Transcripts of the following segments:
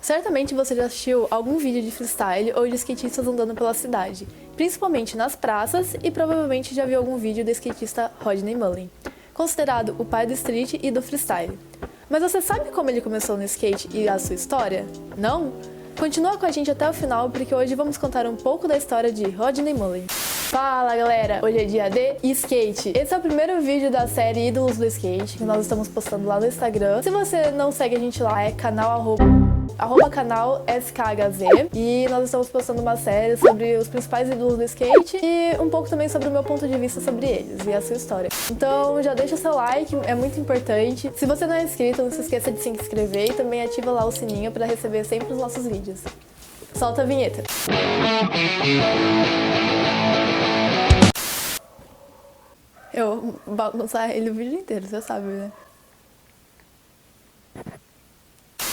Certamente você já assistiu algum vídeo de freestyle ou de skatistas andando pela cidade, principalmente nas praças, e provavelmente já viu algum vídeo do skatista Rodney Mullen, considerado o pai do street e do freestyle. Mas você sabe como ele começou no skate e a sua história? Não? Continua com a gente até o final, porque hoje vamos contar um pouco da história de Rodney Mullen. Fala galera, hoje é dia de skate. Esse é o primeiro vídeo da série Ídolos do Skate, que nós estamos postando lá no Instagram. Se você não segue a gente lá, é canal canal SKHZ, e nós estamos postando uma série sobre os principais ídolos do skate e um pouco também sobre o meu ponto de vista sobre eles e a sua história. Então já deixa seu like, é muito importante. Se você não é inscrito, não se esqueça de se inscrever e também ativa lá o sininho para receber sempre os nossos vídeos. Solta a vinheta! Eu balançar ele o vídeo inteiro, você sabe, né?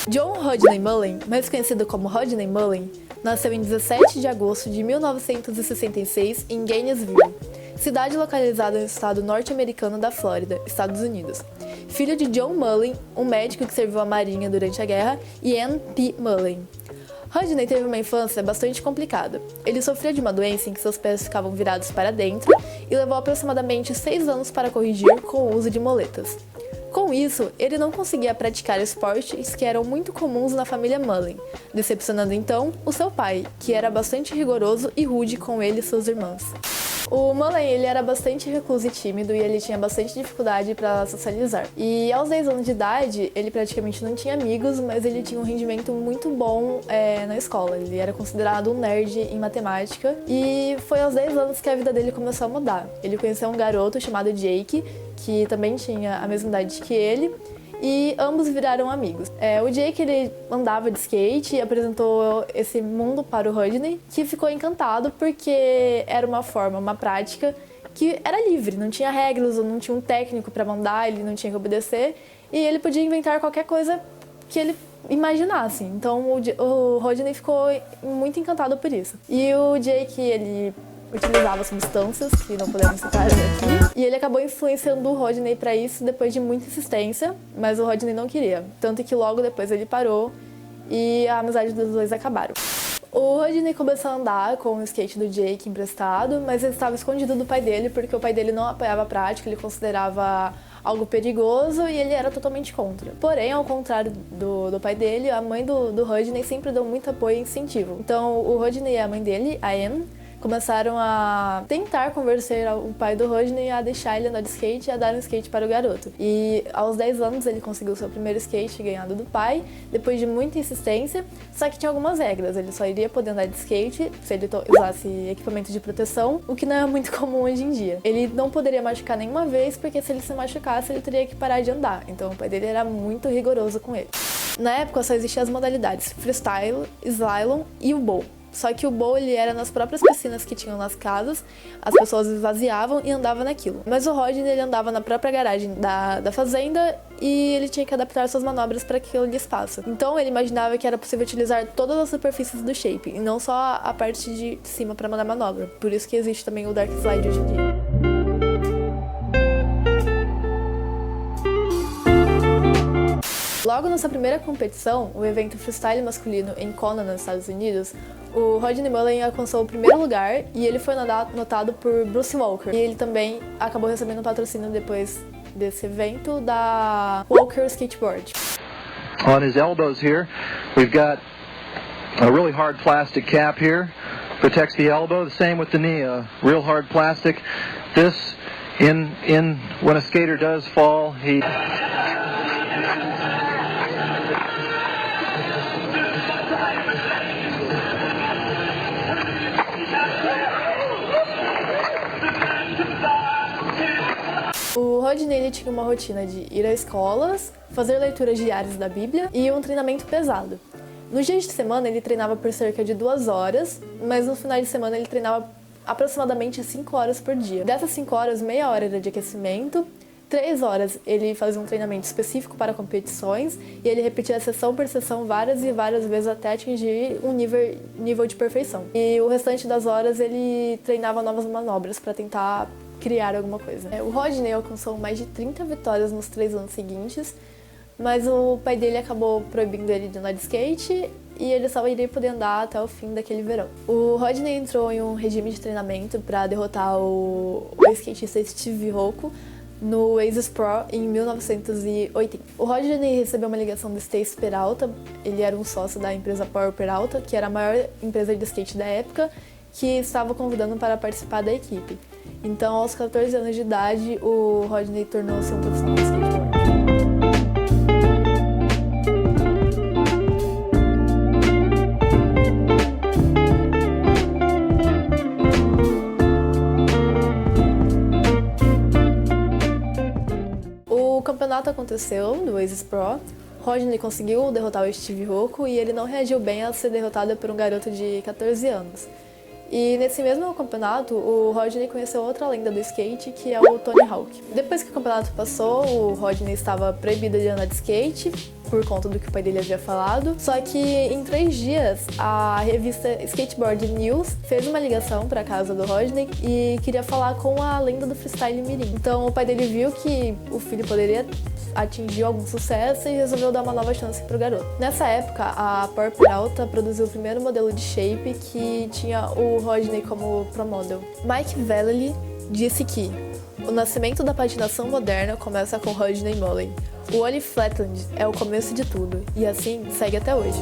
John Rodney Mullen, mais conhecido como Rodney Mullen, nasceu em 17 de agosto de 1966 em Gainesville, cidade localizada no estado norte-americano da Flórida, Estados Unidos. Filho de John Mullen, um médico que serviu à Marinha durante a guerra, e Ann P. Mullen. Rodney teve uma infância bastante complicada. Ele sofria de uma doença em que seus pés ficavam virados para dentro e levou aproximadamente 6 anos para corrigir com o uso de moletas. Com isso, ele não conseguia praticar esportes que eram muito comuns na família Mullen, decepcionando então o seu pai, que era bastante rigoroso e rude com ele e seus irmãos. O Mullen, ele era bastante recluso e tímido e ele tinha bastante dificuldade para socializar. E aos 10 anos de idade, ele praticamente não tinha amigos, mas ele tinha um rendimento muito bom na escola. Ele era considerado um nerd em matemática e foi aos 10 anos que a vida dele começou a mudar. Ele conheceu um garoto chamado Jake, que também tinha a mesma idade que ele, e ambos viraram amigos. O Jake, ele andava de skate e apresentou esse mundo para o Rodney, que ficou encantado porque era uma prática que era livre, não tinha regras, não tinha um técnico para mandar, ele não tinha que obedecer, e ele podia inventar qualquer coisa que ele imaginasse. Então o Rodney ficou muito encantado por isso. E o Jake, ele utilizava substâncias que não podemos citar aqui, e ele acabou influenciando o Rodney para isso depois de muita insistência, mas o Rodney não queria, tanto que logo depois ele parou e a amizade dos dois acabaram. O Rodney começou a andar com o skate do Jake emprestado, mas ele estava escondido do pai dele porque o pai dele não apoiava a prática, ele considerava algo perigoso e ele era totalmente contra. Porém, ao contrário do pai dele, a mãe do Rodney sempre deu muito apoio e incentivo. Então o Rodney e a mãe dele, a Ann, começaram a tentar convencer o pai do Rodney a deixar ele andar de skate e a dar um skate para o garoto. E aos 10 anos ele conseguiu seu primeiro skate ganhado do pai, depois de muita insistência, só que tinha algumas regras. Ele só iria poder andar de skate se ele usasse equipamento de proteção, o que não é muito comum hoje em dia. Ele não poderia machucar nenhuma vez, porque se ele se machucasse ele teria que parar de andar. Então o pai dele era muito rigoroso com ele. Na época só existiam as modalidades freestyle, slalom e o bowl. Só que o bowl, ele era nas próprias piscinas que tinham nas casas, as pessoas esvaziavam e andavam naquilo. Mas o Rodney, ele andava na própria garagem da fazenda e ele tinha que adaptar suas manobras para aquele espaço. Então ele imaginava que era possível utilizar todas as superfícies do shape, e não só a parte de cima para mandar manobra. Por isso que existe também o Dark Slide hoje em dia. Logo na sua primeira competição, o evento freestyle masculino em Kona, nos Estados Unidos, o Rodney Mullen alcançou o primeiro lugar e ele foi notado por Bruce Walker. E ele também acabou recebendo um patrocínio depois desse evento da Walker Skateboard. On his elbows here, we've got a really hard plastic cap here, protects the elbow. The same with the knee, real hard plastic. This, when a skater does fall, he... O Rodney, ele tinha uma rotina de ir a escolas, fazer leituras diárias da Bíblia e um treinamento pesado. Nos dias de semana ele treinava por cerca de 2 horas, mas no final de semana ele treinava aproximadamente 5 horas por dia. Dessas 5 horas, meia hora era de aquecimento, 3 horas ele fazia um treinamento específico para competições e ele repetia sessão por sessão várias e várias vezes até atingir um nível de perfeição. E o restante das horas ele treinava novas manobras para tentar criar alguma coisa. O Rodney alcançou mais de 30 vitórias nos 3 anos seguintes, mas o pai dele acabou proibindo ele de andar de skate e ele só iria poder andar até o fim daquele verão. O Rodney entrou em um regime de treinamento para derrotar o skatista Steve Rocco no Aces Pro em 1980. O Rodney recebeu uma ligação do Stacy Peralta, ele era um sócio da empresa Power Peralta, que era a maior empresa de skate da época, que estava convidando para participar da equipe. Então, aos 14 anos de idade, o Rodney tornou-se um profissional de skateboard. O campeonato aconteceu no Aces Pro. Rodney conseguiu derrotar o Steve Rocco e ele não reagiu bem a ser derrotado por um garoto de 14 anos. E nesse mesmo campeonato, o Rodney conheceu outra lenda do skate, que é o Tony Hawk. Depois que o campeonato passou, o Rodney estava proibido de andar de skate, por conta do que o pai dele havia falado. Só que em 3 dias, a revista Skateboard News fez uma ligação para a casa do Rodney e queria falar com a lenda do freestyle mirim. Então o pai dele viu que o filho poderia atingir algum sucesso e resolveu dar uma nova chance pro garoto. Nessa época, a Power Peralta produziu o primeiro modelo de shape que tinha o Rodney como pro model. Mike Vallely disse que o nascimento da patinação moderna começa com Rodney Mullen. O Ollie Flatland é o começo de tudo, e assim segue até hoje.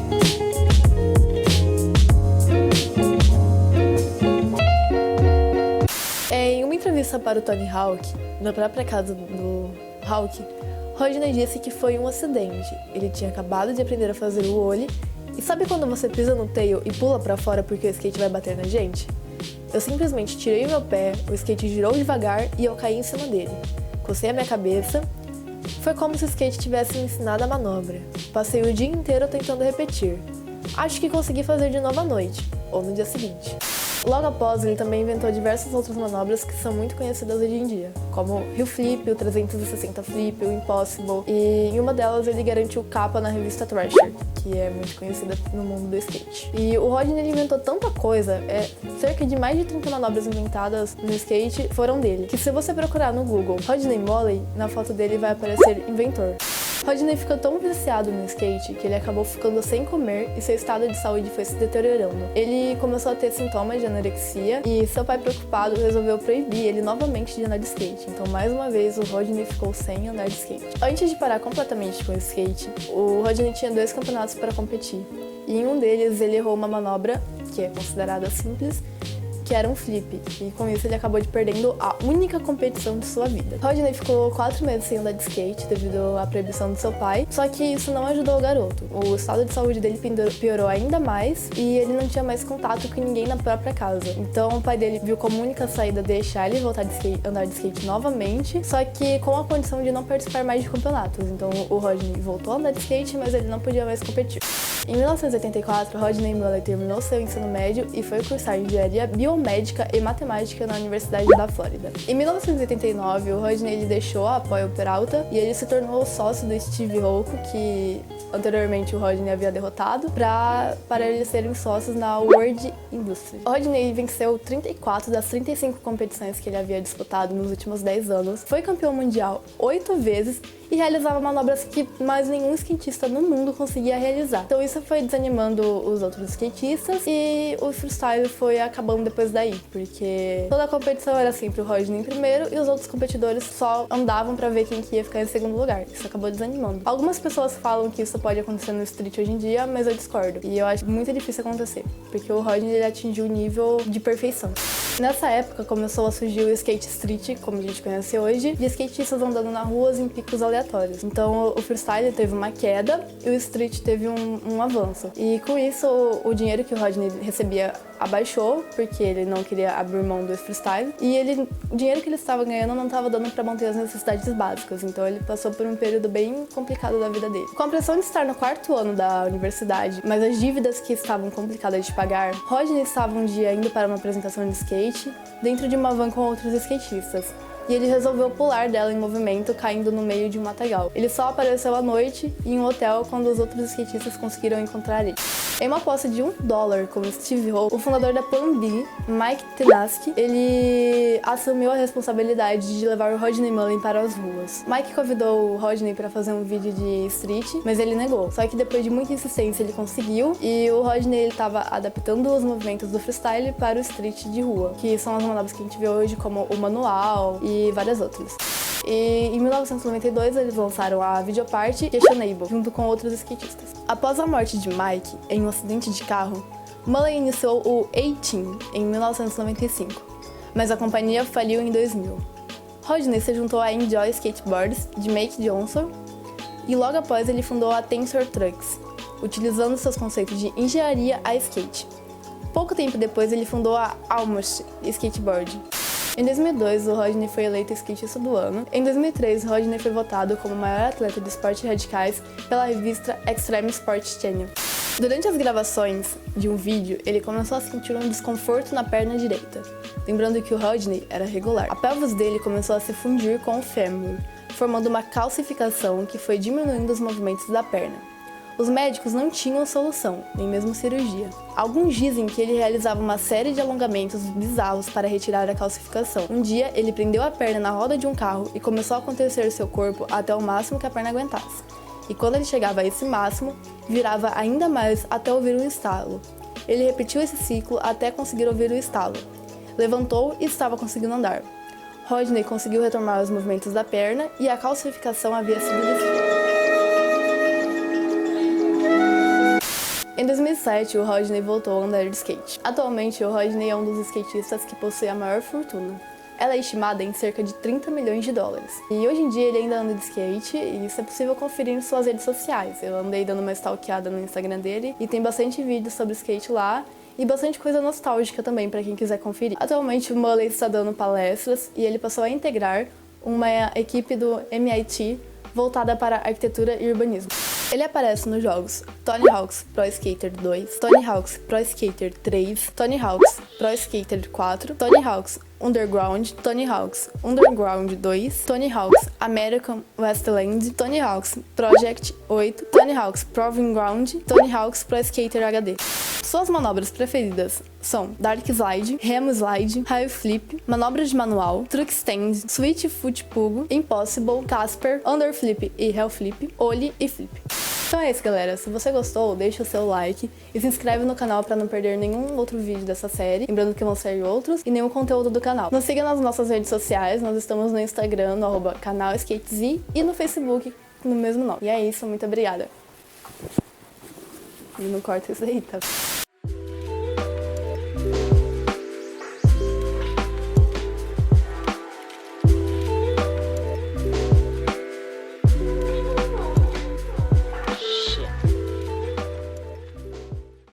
Em uma entrevista para o Tony Hawk, na própria casa do Hawk, Rodney disse que foi um acidente. Ele tinha acabado de aprender a fazer o ollie, e sabe quando você pisa no tail e pula pra fora porque o skate vai bater na gente? Eu simplesmente tirei o meu pé, o skate girou devagar e eu caí em cima dele. Cocei a minha cabeça. Foi como se o skate tivesse me ensinado a manobra. Passei o dia inteiro tentando repetir. Acho que consegui fazer de novo à noite, ou no dia seguinte. Logo após, ele também inventou diversas outras manobras que são muito conhecidas hoje em dia, como o Hill Flip, o 360 Flip, o Impossible, e em uma delas ele garantiu capa na revista Thrasher, que é muito conhecida no mundo do skate. E o Rodney inventou tanta coisa, cerca de mais de 30 manobras inventadas no skate foram dele, que se você procurar no Google Rodney Mullen, na foto dele vai aparecer inventor. Rodney ficou tão viciado no skate que ele acabou ficando sem comer e seu estado de saúde foi se deteriorando. Ele começou a ter sintomas de anorexia e seu pai, preocupado, resolveu proibir ele novamente de andar de skate. Então, mais uma vez, o Rodney ficou sem andar de skate. Antes de parar completamente com o skate, o Rodney tinha 2 campeonatos para competir. E em um deles, ele errou uma manobra, que é considerada simples, que era um flip, e com isso ele acabou perdendo a única competição de sua vida. Rodney ficou 4 meses sem andar de skate devido à proibição do seu pai, só que isso não ajudou o garoto. O estado de saúde dele piorou ainda mais e ele não tinha mais contato com ninguém na própria casa. Então o pai dele viu como única saída deixar ele voltar a andar de skate novamente, só que com a condição de não participar mais de campeonatos. Então o Rodney voltou a andar de skate, mas ele não podia mais competir. Em 1984, Rodney Mullen terminou seu ensino médio e foi cursar engenharia biomédica e matemática na Universidade da Flórida. Em 1989, o Rodney deixou a Power Peralta e ele se tornou sócio do Steve Rocco, que anteriormente o Rodney havia derrotado, para eles serem sócios na World Industries. O Rodney venceu 34 das 35 competições que ele havia disputado nos últimos 10 anos, foi campeão mundial 8 vezes e realizava manobras que mais nenhum skatista no mundo conseguia realizar. Então isso foi desanimando os outros skatistas e o freestyle foi acabando depois daí, porque toda a competição era sempre o Rodney em primeiro e os outros competidores só andavam pra ver quem que ia ficar em segundo lugar. Isso acabou desanimando. Algumas pessoas falam que isso pode acontecer no street hoje em dia, mas eu discordo. E eu acho muito difícil acontecer, porque o Rodney ele atingiu o nível de perfeição. Nessa época começou a surgir o skate street, como a gente conhece hoje, de skatistas andando nas ruas em picos aleatórios. Então o freestyle teve uma queda e o street teve um avanço. E com isso o dinheiro que o Rodney recebia abaixou, porque ele não queria abrir mão do freestyle. E o dinheiro que ele estava ganhando não estava dando para manter as necessidades básicas. Então ele passou por um período bem complicado da vida dele. Com a pressão de estar no 4º ano da universidade, mas as dívidas que estavam complicadas de pagar, Rodney estava um dia indo para uma apresentação de skate dentro de uma van com outros skatistas. e ele resolveu pular dela em movimento, caindo no meio de um matagal. Ele só apareceu à noite em um hotel quando os outros skatistas conseguiram encontrar ele. Em uma aposta de $1 com Steve Ho, o fundador da Plan B, Mike Tenaski, ele assumiu a responsabilidade de levar o Rodney Mullen para as ruas. Mike convidou o Rodney para fazer um vídeo de street, mas ele negou. Só que depois de muita insistência ele conseguiu, e o Rodney estava adaptando os movimentos do freestyle para o street de rua, que são as manobras que a gente vê hoje, como o manual e várias outras. E em 1992 eles lançaram a videoparte Questionable, junto com outros skatistas. Após a morte de Mike em um acidente de carro, Mullen iniciou o A-Team em 1995, mas a companhia faliu em 2000. Rodney se juntou a Enjoy Skateboards, de Mike Johnson, e logo após ele fundou a Tensor Trucks, utilizando seus conceitos de engenharia a skate. Pouco tempo depois ele fundou a Almost Skateboard. Em 2002, o Rodney foi eleito skatista do ano. Em 2003, Rodney foi votado como o maior atleta de esportes radicais pela revista Extreme Sports Channel. Durante as gravações de um vídeo, ele começou a sentir um desconforto na perna direita, lembrando que o Rodney era regular. A pelvis dele começou a se fundir com o fêmur, formando uma calcificação que foi diminuindo os movimentos da perna. Os médicos não tinham solução, nem mesmo cirurgia. Alguns dizem que ele realizava uma série de alongamentos bizarros para retirar a calcificação. Um dia, ele prendeu a perna na roda de um carro e começou a acontecer seu corpo até o máximo que a perna aguentasse. E quando ele chegava a esse máximo, virava ainda mais até ouvir um estalo. Ele repetiu esse ciclo até conseguir ouvir o estalo. Levantou e estava conseguindo andar. Rodney conseguiu retomar os movimentos da perna e a calcificação havia sido desfeita. Em 2007, o Rodney voltou a andar de skate. Atualmente, o Rodney é um dos skatistas que possui a maior fortuna. Ela é estimada em cerca de $30 milhões. E hoje em dia ele ainda anda de skate, e isso é possível conferir em suas redes sociais. Eu andei dando uma stalkeada no Instagram dele e tem bastante vídeo sobre skate lá e bastante coisa nostálgica também para quem quiser conferir. Atualmente o Mullen está dando palestras e ele passou a integrar uma equipe do MIT voltada para arquitetura e urbanismo. Ele aparece nos jogos Tony Hawk's Pro Skater 2, Tony Hawk's Pro Skater 3, Tony Hawk's Pro Skater 4, Tony Hawk's Underground, Tony Hawk's Underground 2, Tony Hawk's American Wasteland, Tony Hawk's Project 8, Tony Hawk's Proving Ground, Tony Hawk's Pro Skater HD. Suas manobras preferidas são Dark Slide, Remo Slide, High Flip, manobras de manual, Truck Stand, Switch Foot Pugo, Impossible, Casper, Underflip e Hell Flip, Ollie e Flip. Então é isso, galera. Se você gostou, deixa o seu like e se inscreve no canal para não perder nenhum outro vídeo dessa série. Lembrando que vão sair outros e nenhum conteúdo do canal. Nos siga nas nossas redes sociais. Nós estamos no Instagram, no @canalskatez e no Facebook, no mesmo nome. E é isso, muito obrigada. E não corta isso aí, tá?